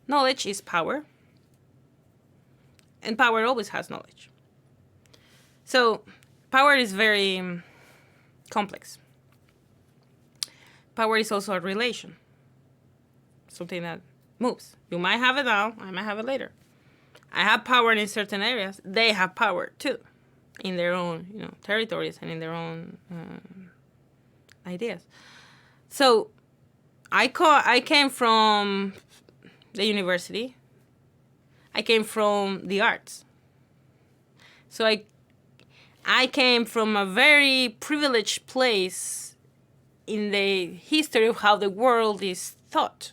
knowledge is power. And power always has knowledge. So power is very complex. Power is also a relation, something that moves. You might have it now, I might have it later. I have power in certain areas. They have power too, in their own territories and in their own ideas. So I came from the university. I came from the arts. So I came from a very privileged place in the history of how the world is thought.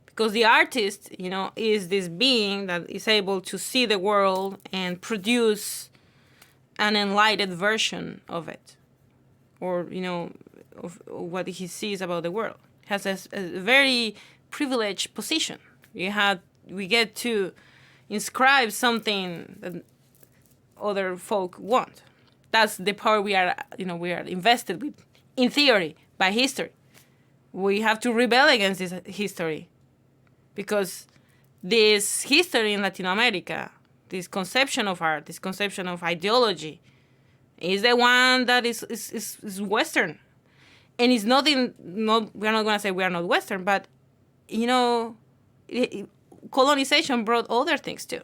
Because the artist, is this being that is able to see the world and produce an enlightened version of it. Or, of what he sees about the world. Has a very privileged position. We get to inscribe something that other folk want. That's the power we are invested with, in theory, by history. We have to rebel against this history, because this history in Latin America, this conception of art, this conception of ideology, is the one that is Western. And it's nothing, we're not going to say we are not Western, but, colonization brought other things too.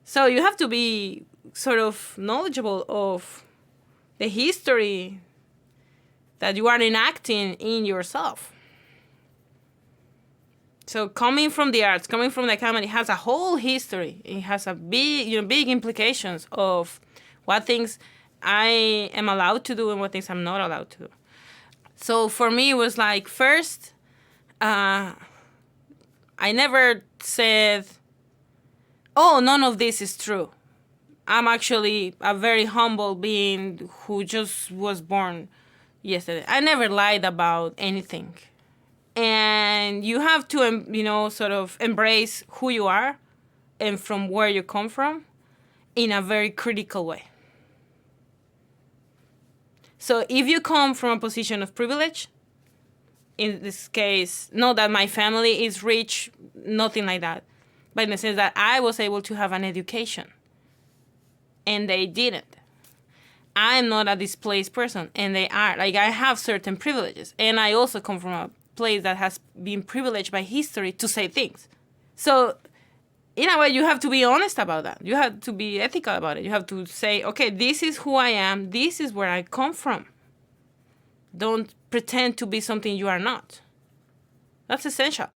So you have to be sort of knowledgeable of the history that you are enacting in yourself. So coming from the arts, coming from the academy, it has a whole history. It has a big implications of what things I am allowed to do and what things I'm not allowed to do. So for me, it was like, first, I never said, oh, none of this is true. I'm actually a very humble being who just was born yesterday. I never lied about anything. And you have to, sort of embrace who you are and from where you come from in a very critical way. So if you come from a position of privilege, in this case, not that my family is rich, nothing like that, but in the sense that I was able to have an education and they didn't. I'm not a displaced person and they are. Like, I have certain privileges, and I also come from a place that has been privileged by history to say things. So in a way, you have to be honest about that. You have to be ethical about it. You have to say, okay, this is who I am. This is where I come from. Don't pretend to be something you are not. That's essential.